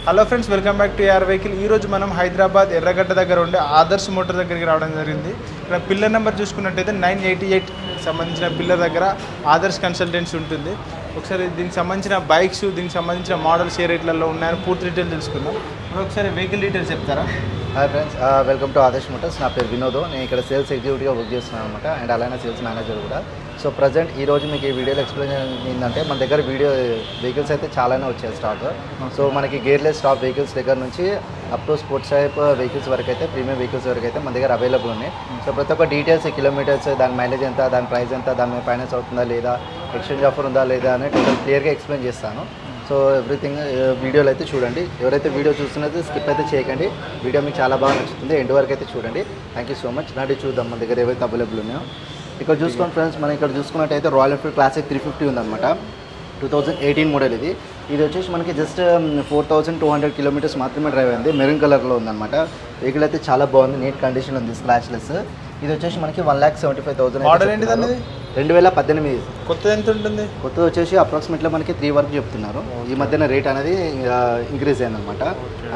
Hello friends, welcome back to AR vehicle. ఈరోజు మనం హైదరాబాద్ ఎర్రగడ్డ దగ్గర ఉండే ఆదర్శ్ మోటార్ దగ్గరికి రావడం జరిగింది. ఇక్కడ పిల్లర్ నెంబర్ చూసుకున్నట్టయితే 988 సంబంధించిన పిల్లర్ దగ్గర ఆదర్శ్ కన్సల్టెన్సీ ఉంటుంది. ఒకసారి దీనికి సంబంధించిన బైక్స్, దీనికి సంబంధించిన మోడల్స్ ఏ రేట్లలో ఉన్నాయని పూర్తి డీటెయిల్ తెలుసుకుందాం. ఒకసారి వెహికల్ డీటెయిల్స్ చెప్తారా? Hi friends, welcome to Adarsh Motors. నా పేరు వినోద్. నేను ఇక్కడ సేల్స్ ఎగ్జిక్యూటివ్గా వర్క్ చేస్తున్నాను అనమాట, అండ్ అలానే సేల్స్ మేనేజర్ కూడా. సో ప్రజెంట్ ఈరోజు మీకు ఈ వీడియోలో ఎక్స్ప్లెయిన్ ఏంటంటే, మన దగ్గర వెహికల్స్ అయితే చాలానే వచ్చాయి స్టాక్. సో మనకి గేర్లెస్ స్టాక్ వెహికల్స్ దగ్గర నుంచి up to sports type vehicles వరకు అయితే, ప్రీమియం వెహికల్స్ వరకు అయితే మన దగ్గర అవైలబుల్ ఉన్నాయి. సో ప్రతి ఒక్క డీటెయిల్స్, కిలోమీటర్స్, దాని మైలేజ్ ఎంత, దాని ప్రైస్ ఎంత, దాని మీద ఫైనాన్స్ అవుతుందా లేదా, ఎక్స్చేంజ్ ఆఫర్ ఉందా లేదా అని టోటల్ క్లియర్గా ఎక్స్ప్లెయిన్ చేస్తాను. సో ఎవ్రీథింగ్ వీడియోలో అయితే చూడండి. ఎవరైతే వీడియో చూస్తున్నదో స్కిప్ అయితే చేయకండి. వీడియో మీకు చాలా బాగా నచ్చుతుంది. ఎండ్ వరకు అయితే చూడండి. Thank you so much. నాటి చూద్దాం మన దగ్గర ఏవైతే అవైలబుల్ ఉన్నాయో. ఇక్కడ చూసుకోండి ఫ్రెండ్స్, మనం ఇక్కడ చూసుకున్నట్టయితే రాయల్ ఎన్ఫీల్డ్ క్లాసిక్ 350 ఉందన్నమాట. 2018 మోడల్ ఇది. ఇది వచ్చేసి మనకి జస్ట్ 4200 కిలోమీటర్స్ మాత్రమే డ్రైవ్ అయింది. మెరూన్ కలర్లో ఉందన్నమాట. వెహికల్ అయితే చాలా బాగుంది, నీట్ కండిషన్ ఉంది, స్క్రాచ్లెస్. ఇది వచ్చేసి మనకి 1,75,000. మోడల్ ఏంటిదండి? 2018. కొత్తది ఎంత ఉంటుంది? కొత్తది వచ్చేసి అప్రాక్సిమేట్లీ మనకి 3 వరకు చెప్తున్నారు. ఈ మధ్యన రేట్ అనేది ఇంక్రీజ్ అయిందనమాట.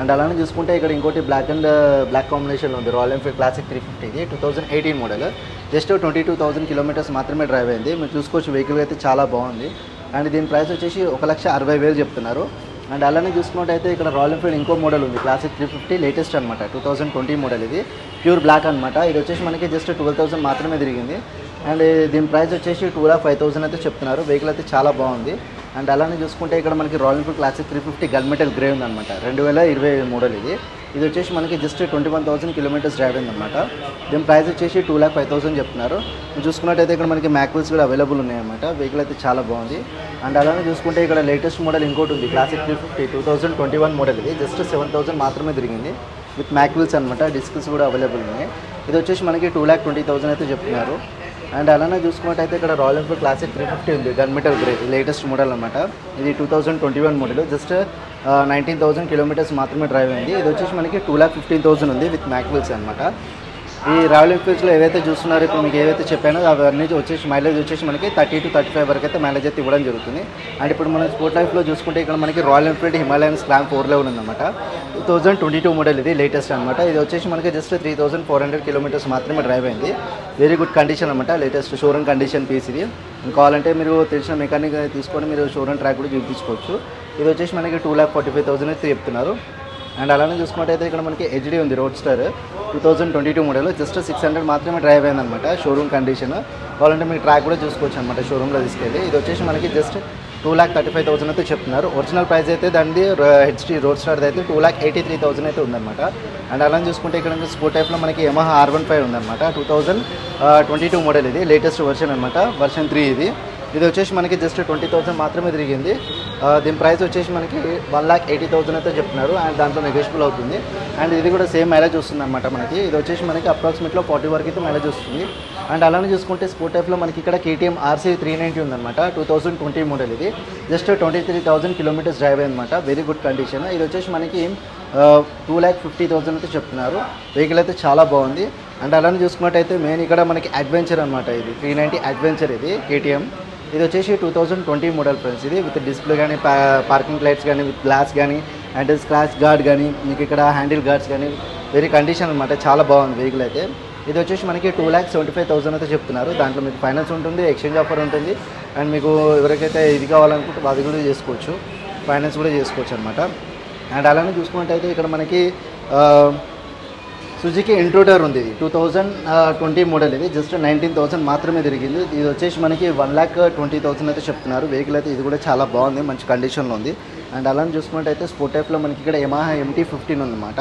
అండ్ అలానే చూసుకుంటే ఇక్కడ ఇంకోటి బ్లాక్ కాంబినేషన్లో ఉంది. రాయల్ ఎన్ఫీల్డ్ క్లాసిక్ 350 ఇది 2018 మోడల్. జస్ట్ 22,000 కిలోమీటర్స్ మాత్రమే డ్రైవ్ అయింది. మీరు చూసుకోవచ్చు, వెహికల్ అయితే చాలా బాగుంది. అండ్ దీని ప్రైస్ వచ్చేసి 1,60,000 చెప్తున్నారు. అండ్ అలానే చూసుకున్నట్టయితే ఇక్కడ రాయల్ ఎన్ఫీల్డ్ ఇంకో మోడల్ ఉంది, క్లాసిక్ 350 లేటెస్ట్ అనమాట. 2020 మోడల్ ఇది, ప్యూర్ బ్లాక్ అనమాట. ఇది వచ్చేసి మనకి జస్ట్ 12,000 మాత్రమే తిరిగింది. అండ్ దీని ప్రైస్ వచ్చేసి 2,05,000 అయితే చెప్తున్నారు. వెహికల్ అయితే చాలా బాగుంది. అండ్ అలానే చూసుకుంటే ఇక్కడ మనకి royal Enfield classic 350 gun metal grey ఉందన్నమాట. 2020 మోడల్ ఇది. ఇది వచ్చేసి మనకి జస్ట్ 21,000 కిలోమీటర్స్ డ్రైవ్ అయిందన్నమాట. దీని ప్రైస్ వచ్చేసి 2,05,000 చెప్తున్నారు. చూసుకున్నట్టయితే ఇక్కడ మనకి మ్యాక్విల్స్ కూడా అవైలబుల్ ఉన్నాయన్నమాట. వెహికల్ అయితే చాలా బాగుంది. అండ్ అలానే చూసుకుంటే ఇక్కడ లేటెస్ట్ మోడల్ ఇంకోటి ఉంది, క్లాసిక్ 350 2021 మోడల్ ఇది. జస్ట్ 7,000 మాత్రమే తిరిగింది, విత్ మ్యాక్విల్స్ అనమాట. డిస్క్స్ కూడా అవైలబుల్ ఉన్నాయి. ఇది వచ్చేసి మనకి 2,20,000 అయితే చెప్తున్నారు. అండ్ అలానే చూసుకున్నట్టయితే ఇక్కడ రాయల్ ఎన్ఫీల్డ్ క్లాసిక్ 350 ఉంది, gun metal grey, latest model అనమాట. ఇది 2021 మోడల్. జస్ట్ 19,000 కిలోమీటర్స్ మాత్రమే డ్రైవ్ అయింది. ఇది వచ్చేసి మనకి 2,15,000 ఉంది, విత్ మ్యాక్విల్స్ అనమాట. ఈ రాయల్ ఎన్ఫీల్డ్స్లో ఏవైతే చూస్తున్నారో, ఇప్పుడు మీకు ఏవైతే చెప్పానో అవన్నీ వచ్చేసి మైలేజ్ వచ్చేసి మనకి 30 to 35 వరకు అయితే మైలేజ్ అయితే ఇవ్వడం జరుగుతుంది. అండ్ ఇప్పుడు మనం స్పోర్ట్ లైఫ్లో చూసుకుంటే ఇక్కడ మనకి రాయల్ ఎన్ఫీల్డ్ హిమాలయన్ స్లామ్ 411 ఉందన్నమాట. 2022 మోడల్ ఇది, లేటెస్ట్ అనమాట. ఇది వచ్చేసి మనకి జస్ట్ 3,400 కిలోమీటర్స్ మాత్రమే డ్రైవ్ అయింది. వెరీ గుడ్ కండిషన్ అనమాట, లేటెస్ట్ షోరూమ్ కండిషన్ పీస్ ఇది. కావాలంటే మీరు తెలిసిన మెకానిక్ తీసుకొని మీరు షోరూమ్ ట్రాక్ కూడా చూపించుకోవచ్చు. ఇది వచ్చేసి మనకి 2,45,000 అయితే చెప్తున్నారు. అండ్ అలానే చూసుకున్నట్టయితే ఇక్కడ మనకి హెచ్డీ ఉంది, రోడ్ స్టార్ 2022 మోడల్. జస్ట్ 600 మాత్రమే డ్రైవ్ అయిందనమాట, షోరూమ్ కండిషన్. కావాలంటే మీకు ట్రాక్ కూడా చూసుకోవచ్చు అనమాట షోరూంలో తీసుకెళ్ళి. ఇది వచ్చేసి మనకి జస్ట్ 2,35,000 అయితే చెప్తున్నారు. ఒరిజినల్ ప్రైస్ అయితే దాన్ని హెచ్డీ రోడ్ స్టార్ అయితే 2,83,000 అయితే ఉందన్నమాట. అండ్ అలానే చూసుకుంటే ఇక్కడ స్పోర్ట్ టైప్లో మనకి యమహా R15 ఉందన్నమాట. 2022 మోడల్ ఇది, లేటెస్ట్ వర్షన్ అనమాట, వర్షన్ 3 ఇది. ఇది వచ్చేసి మనకి జస్ట్ 20,000 మాత్రమే తిరిగింది. దీని ప్రైస్ వచ్చేసి మనకి 1,80,000 అయితే చెప్తున్నారు. అండ్ దాంట్లో నెగోషియబుల్ అవుతుంది. అండ్ ఇది కూడా సేమ్ మైలేజ్ వస్తుంది అనమాట మనకి. ఇది వచ్చేసి మనకి అప్రాక్సిమేట్లో 40 వరకు అయితే మైలేజ్ వస్తుంది. అండ్ అలానే చూసుకుంటే స్పోర్ట్ టైప్లో మనకి ఇక్కడ KTM RC 390 ఉందన్నమాట. 2020 మోడల్ ఇది. జస్ట్ 23,000 కిలోమీటర్స్ డ్రైవ్ అయ్యనమాట. Very good condition. ఇది వచ్చేసి మనకి 2,50,000 అయితే చెప్తున్నారు. వెహికల్ అయితే చాలా బాగుంది. అండ్ అలానే చూసుకున్నట్టయితే మెయిన్ ఇక్కడ మనకి అడ్వెంచర్ అనమాట. ఇది 390 అడ్వెంచర్ ఇది, KTM. ఇది వచ్చేసి 2020 మోడల్ ఫ్రెండ్స్. ఇది విత్ డిస్ప్లే కానీ, పార్కింగ్ లైట్స్ కానీ, విత్ గ్లాస్ కానీ, అండ్ స్క్రాచ్ గార్డ్ కానీ, మీకు ఇక్కడ హ్యాండిల్ గార్డ్స్ కానీ, వెరీ కండిషన్ అనమాట. చాలా బాగుంది వెహికల్ అయితే. ఇది వచ్చేసి మనకి 2,75,000 అయితే చెప్తున్నారు. దాంట్లో మీకు ఫైనాన్స్ ఉంటుంది, ఎక్స్చేంజ్ ఆఫర్ ఉంటుంది. అండ్ మీకు ఎవరికైతే ఇది కావాలనుకుంటే అది కూడా చేసుకోవచ్చు, ఫైనాన్స్ కూడా చేసుకోవచ్చు అనమాట. అండ్ అలానే చూసుకున్నట్టయితే ఇక్కడ మనకి సుజుకి ఇంట్రూడర్ ఉంది. ఇది 2020 మోడల్ ఇది. జస్ట్ 19,000 మాత్రమే తిరిగింది. ఇది వచ్చేసి మనకి 1,20,000 అయితే చెప్తున్నారు. వెహికల్ అయితే ఇది కూడా చాలా బాగుంది, మంచి కండిషన్లో ఉంది. అండ్ అలానే చూసుకున్నట్టయితే స్పోర్ట్ టైప్లో మనకి ఇక్కడ యమహా MT-15 ఉందన్నమాట.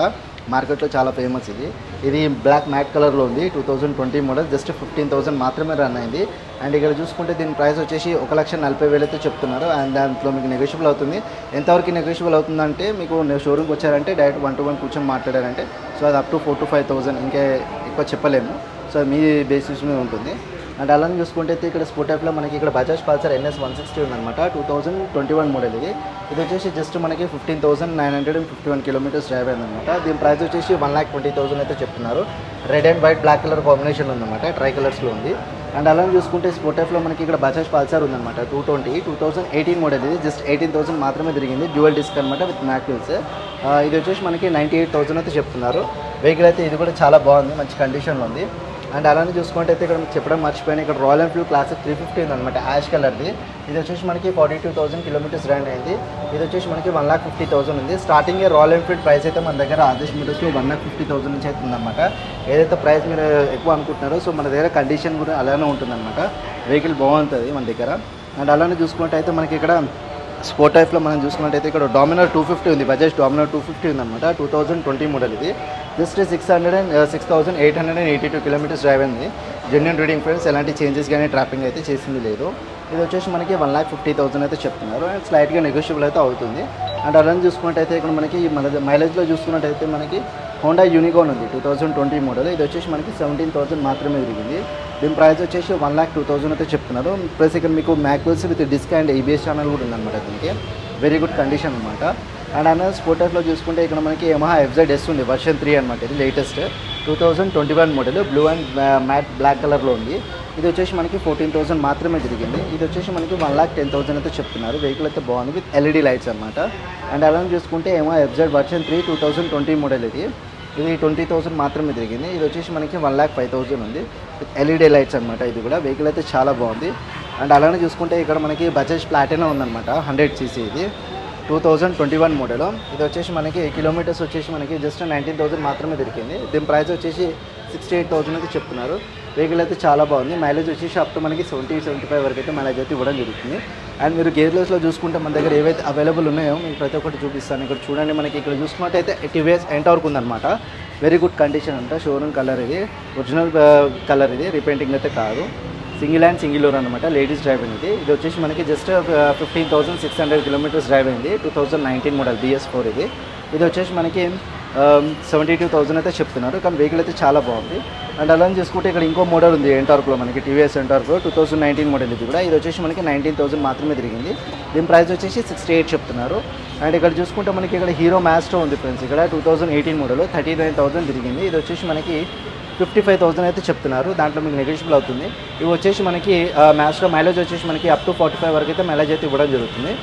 మార్కెట్లో చాలా ఫేమస్ ఇది. ఇది బ్లాక్ మ్యాట్ కలర్లో ఉంది. 2020 మోడల్. జస్ట్ 15,000 మాత్రమే రన్ అయింది. అండ్ ఇక్కడ చూసుకుంటే దీని ప్రైస్ వచ్చేసి 1,40,000 అయితే చెప్తున్నారు. అండ్ దాంట్లో మీకు నెగోషియబుల్ అవుతుంది. ఎంతవరకు నెగోషియబుల్ అవుతుందంటే, మీకు షోరూమ్కి వచ్చారంటే డైరెక్ట్ 1-to-1 కూర్చొని మాట్లాడారంటే, సో అది అప్ టు 4,000 to 5,000, ఇంకా ఎక్కువ చెప్పలేము. సో మీ బేసిస్ మీద ఉంటుంది. అండ్ అలానే చూసుకుంటే ఇక్కడ స్పోర్ట్ టైప్లో మనకి ఇక్కడ బజాజ్ పల్సర్ NS 160 ఉందన్నమాట. 2021 మోడల్ ఇది. ఇది వచ్చేసి జస్ట్ మనకి 15,951 కిలోమీటర్స్ డ్రైవ్ అయిందన్నమాట. దీని ప్రైస్ వచ్చేసి 1,20,000 అయితే చెప్తున్నారు. Red and white black colour combination ఉందన్నమాట, ట్రై కలర్స్లో ఉంది. అండ్ అలానే చూసుకుంటే స్పోర్ట్ టైప్లో మనకి ఇక్కడ బజాజ్ పల్సర్ ఉందన్నమాట. 2018 మోడల్ ఇది. జస్ట్ 18,000 మాత్రమే తిరిగింది. డ్యూయల్ డిస్క్ అనమాట, విత్ మ్యాక్విల్స్. ఇది వచ్చేసి మనకి 98,000 అయితే చెప్తున్నారు. వెహికల్ అయితే ఇది కూడా చాలా బాగుంది, మంచి కండిషన్లో ఉంది. అండ్ అలానే చూసుకుంటే అయితే ఇక్కడ చెప్పడం మర్చిపోయాను, ఇక్కడ రాయల్ ఎన్ఫీల్డ్ క్లాసిక్ 350 ఉందన్నమాట, యాష్ కలర్ది. ఇది వచ్చేసి మనకి 42,000 కిలోమీటర్స్ రన్ అయింది. ఇది వచ్చేసి మనకి 1,50,000 ఉంది. స్టార్టింగ్ రాయల్ ఎన్ఫీల్డ్ ప్రైస్ అయితే మన దగ్గర ఆదేశ్ మోటార్స్లో 1,50,000 నుంచి అయితే ఉందన్నమాట. ఏదైతే ప్రైస్ మీరు ఎక్కువ అనుకుంటున్నారో సో మన దగ్గర కండిషన్ కూడా అలానే ఉంటుందన్నమాట. వెహికల్ బాగుంటుంది మన దగ్గర. అండ్ అలానే చూసుకుంటే అయితే మనకి ఇక్కడ స్పోర్ట్ టైప్లో మనం చూసుకున్నట్టయితే ఇక్కడ డామినర్ 250 ఉంది, బజాజ్ డామినర్ 250 ఉందన్నమాట. 2020 మోడల్ ఇది. జస్ట్ 6,882 కిలోమీటర్స్ డ్రైవ్ అయింది. జెన్యూన్ రీడింగ్ ఫ్రెండ్స్, ఎలాంటి చేంజెస్ కానీ ట్రాపింగ్ అయితే చేసింది లేదు. ఇది వచ్చేసి మనకి 1,50,000 అయితే చెప్తున్నారు. అండ్ స్లైట్గా నెగోషియబుల్ అయితే అవుతుంది. అండ్ అలానే చూసుకున్నట్టయితే ఇక్కడ మనకి మైలేజ్లో చూసుకున్నట్టయితే మనకి హోండా యూనికార్న్ ఉంది, 2020 మోడల్. ఇది వచ్చేసి మనకి 17,000 మాత్రమే తిరిగింది. దీని ప్రైస్ వచ్చేసి 1,02,000 అయితే చెప్తున్నారు. ప్లస్ ఇక్కడ మీకు mag wheels with disc and ABS channel కూడా ఉందన్నమాట. దీనికి వెరీ గుడ్ కండిషన్ అనమాట. అండ్ అన్న స్పోర్టర్స్లో చూసుకుంటే ఇక్కడ మనకి యమహా FZS ఉంది, వర్షన్ 3 అనమాట. ఇది latest 2021 model, blue and matte black కలర్లో ఉంది. ఇది వచ్చేసి మనకి 14,000 మాత్రమే తిరిగింది. ఇది వచ్చేసి మనకి 1,10,000 అయితే చెప్తున్నారు. వెహికల్ అయితే బాగుంది విత్ LED లైట్స్ అనమాట. అండ్ అలానే చూసుకుంటే యమహా FZ వర్షన్ 3 2020 మోడల్ ఇది 20,000 మాత్రమే తిరిగింది. ఇది వచ్చేసి మనకి 1,05,000 ఉంది విత్ LED లైట్స్ అనమాట. ఇది కూడా వెహికల్ అయితే చాలా బాగుంది. అండ్ అలానే చూసుకుంటే ఇక్కడ మనకి బజాజ్ ప్లాటినా ఉందన్నమాట, 100cc. ఇది 2021 మోడల్. ఇది వచ్చేసి మనకి కిలోమీటర్స్ వచ్చేసి మనకి జస్ట్ 19,000 మాత్రమే దొరికింది. దీని ప్రైస్ వచ్చేసి 68,000 అయితే చెప్తున్నారు. వెహికల్ అయితే చాలా బాగుంది. మైలేజ్ వచ్చేసి అప్ టు మనకి 70-75 వరకు అయితే మైలేజ్ అయితే ఇవ్వడం జరుగుతుంది. అండ్ మీరు గేర్లెస్లో చూసుకుంటే మన దగ్గర ఏవైతే అవైలబుల్ ఉన్నాయో మీకు ప్రతి ఒక్కటి చూపిస్తాను. ఇక్కడ చూడండి, మనకి ఇక్కడ చూసుకున్నట్టయితే TVS ఎంటార్క్ ఉందన్నమాట. వెరీ గుడ్ కండిషన్ అంట, షోరూమ్ కలర్ ఇది, ఒరిజినల్ కలర్ ఇది, రీపెయింటింగ్ అయితే కాదు. సింగిల్ హ్యాండ్ సింగిల్ డోర్ అనమాట, లేడీస్ డ్రైవ్ అయింది. ఇది వచ్చేసి మనకి జస్ట్ 15,600 కిలోమీటర్స్ డ్రైవ్ అయింది. 2019 మోడల్ BS4 ఇది. ఇది వచ్చేసి మనకి 72,000 అయితే చెప్తున్నారు. కానీ వెహికల్ అయితే చాలా బాగుంది. అండ్ అలా చూసుకుంటే ఇక్కడ ఇంకో మోడల్ ఉంది ఎంటార్క్లో, మనకి TVS ఎంటార్క్లో 2019 మోడల్ ఇది కూడా. ఇది వచ్చేసి మనకి 19,000 మాత్రమే తిరిగింది. దీని ప్రైస్ వచ్చేసి 68 చెప్తున్నారు. అండ్ ఇక్కడ చూసుకుంటే మనకి ఇక్కడ హీరో మ్యాస్ట్రో ఉంది ఫ్రెండ్స్, ఇక్కడ 2018 మోడల్ 39,000 తిరిగింది. ఇది వచ్చేసి మనకి 55,000 అయితే చెప్తున్నారు. దాంట్లో మీకు నెగోషియబుల్ అవుతుంది. ఇవి వచ్చేసి మనకి మ్యాస్ట్రో మైలేజ్ వచ్చేసి మనకి అప్ టు 45 వరకు అయితే మైలేజ్ అయితే ఇవ్వడం జరుగుతుంది.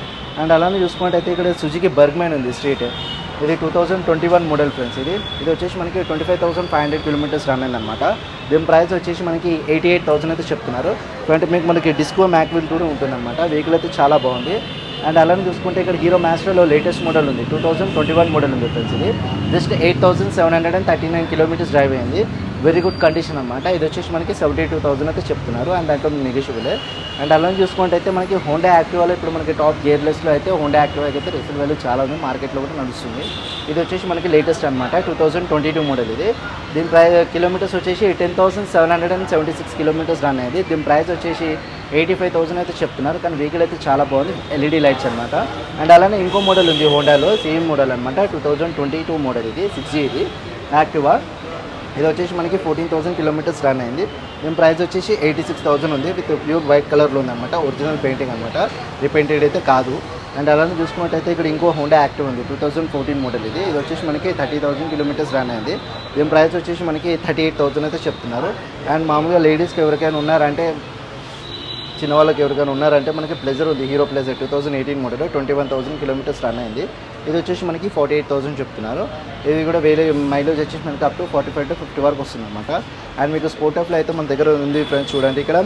అండ్ అలానే చూసుకుంటే అయితే ఇక్కడ సుజుకి బర్గ్మ్యాన్ ఉంది స్ట్రీట్, ఇది 2021 మోడల్ ఫ్రెండ్స్. ఇది వచ్చేసి మనకి 25,500 కిలోమీటర్స్ రన్ అయిందన్నమాట. దీని ప్రైస్ వచ్చేసి మనకి 88,000 అయితే చెప్తున్నారు. మీకు మనకి డిస్కో మ్యాక్విల్ కూడా ఉంటుందన్నమాట. వెహికల్ అయితే చాలా బాగుంది. అండ్ అలానే చూసుకుంటే ఇక్కడ హీరో మ్యాస్ట్రోలో లేటెస్ట్ మోడల్ ఉంది, 2021 మోడల్ ఉంది ఫ్రెండ్స్. ఇది జస్ట్ 8,739 కిలోమీటర్స్ డ్రైవ్ అయింది. వెరీ గుడ్ కండిషన్ అనమాట. ఇది వచ్చేసి మనకి 72,000 అయితే చెప్తున్నారు. అండ్ దాంట్లో నెగోషియబుల్. అండ్ అలానే చూసుకుంటే అయితే మనకి హోండా యాక్టివాలో ఇప్పుడు మనకి టాప్ గేర్లెస్లో అయితే హోండా యాక్టివా అయితే రీసేల్ వాల్యూ చాలా ఉంది, మార్కెట్లో కూడా నడుస్తుంది. ఇది వచ్చేసి మనకి లేటెస్ట్ అనమాట, 2022 మోడల్ ఇది. దీని కిలోమీటర్స్ వచ్చేసి 10,776 కిలోమీటర్స్ రన్ అయ్యింది. దీని ప్రైస్ వచ్చేసి 85,000 అయితే చెప్తున్నారు. కానీ వెహికల్ అయితే చాలా బాగుంది, LED లైట్స్ అనమాట. అండ్ అలానే ఇంకో మోడల్ ఉంది హోండాలో, సేమ్ మోడల్ అనమాట, 2022 మోడల్ ఇది, 6G ఇది యాక్టివా. ఇది వచ్చేసి మనకి 14,000 కిలోమీటర్స్ రన్ అయింది. దీని ప్రైస్ వచ్చేసి 86,000 ఉంది విత్ ప్యూర్ వైట్ కలర్లో ఉందన్నమాట, ఒరిజినల్ పెయింటింగ్ అనమాట, రీపెయింటెడ్ అయితే కాదు. అండ్ అలానే చూసుకున్నట్టయితే ఇక్కడ ఇంకో హోండా యాక్టివ్ ఉంది, 2014 మోడల్ ఇది. ఇది వచ్చేసి మనకి 30,000 కిలోమీటర్స్ రన్ అయింది. దీని ప్రైస్ వచ్చేసి మనకి 38,000 అయితే చెప్తున్నారు. అండ్ మామూలుగా లేడీస్కి ఎవరికైనా ఉన్నారంటే, చిన్నవాళ్ళకి ఎవరికైనా ఉన్నారంటే మనకి ప్లెజర్ ఉంది, hero pleasure 2018 model, 21,000 kilometres run అయింది. ఇది వచ్చేసి మనకి 48,000 చెప్తున్నారు. ఇది కూడా వేరే మైలేజ్ వచ్చేసి మనకి అప్ టు 45 to 50 వరకు వస్తుంది అనమాట. అండ్ మీకు స్పోర్ట్ ఆఫ్లో అయితే మన దగ్గర ఉంది ఫ్రెండ్స్, చూడండి ఇక్కడ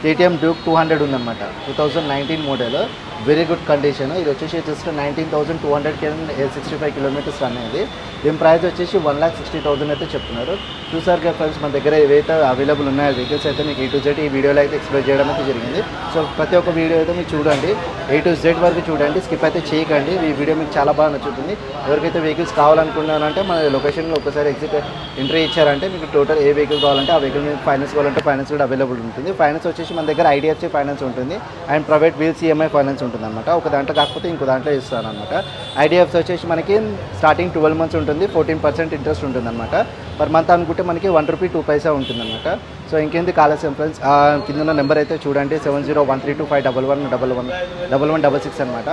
KTM డ్యూక్ 200 ఉందన్నమాట, 2019 మోడల్, వెరీ గుడ్ కండిషన్. ఇది వచ్చేసి జస్ట్ 19,265 కిలోమీటర్స్ రన్ అయింది. దీని ప్రైస్ వచ్చేసి 1,60,000 అయితే చెప్తున్నారు. చూసారు కదా ఫ్రెండ్స్, మన దగ్గర ఏవైతే అవైలబుల్ ఉన్నాయో వెహికల్స్ అయితే మీకు A to Z ఈ వీడియోలో అయితే ఎక్స్ప్లెయిన్ చేయడం అయితే జరిగింది. సో ప్రతి ఒక్క వీడియో అయితే మీరు చూడండి, A to Z వరకు చూడండి, స్కిప్ అయితే చేయకండి. ఈ వీడియో మీకు చాలా బాగా నచ్చుతుంది. ఎవరికైతే వెహికల్స్ కావాలనుకున్నారంటే మన లొకేషన్లో ఒకసారి ఎంట్రీ ఇచ్చారంటే మీకు టోటల్ ఏ వెహికల్ కావాలంటే ఆ వెహికల్ మీకు ఫైనాన్స్ కావాలంటే ఫైనాన్స్ కూడా అవైలబుల్ ఉంటుంది. ఫైనాన్స్ వచ్చేసి మన దగ్గర IDFC ఫైనాన్స్ ఉంటుంది and private wheels EMI finance ఉంటుంది అనమాట. ఒక దాంట్లో కాకపోతే ఇంకో దాంట్లో ఇస్తాను అనమాట. IDFC వచ్చేసి మనకి స్టార్టింగ్ 12 months ఉంటుంది, 14% ఇంట్రెస్ట్ ఉంటుంది అనమాట. పర్ మంత్ అనుకుంటే మనకి ₹1.02 ఉంటుందన్నమాట. సో ఇంకేంది కావాల్సిన ఫ్రెండ్స్, కింద ఉన్న నెంబర్ అయితే చూడండి, 701325111166 అనమాట.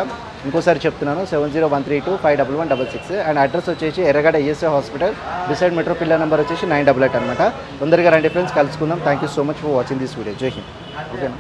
ఇంకోసారి చెప్తున్నాను, 7013251166. అండ్ అడ్రస్ వచ్చేసి ఎర్రగడ్డ ESI hospital beside metro pillar number వచ్చేసి 988 అనమాట. తొందరగా రండి ఫ్రెండ్స్, కలుసుకుందాం. Thank you so much for watching this video. జై హింద్. ఓకే.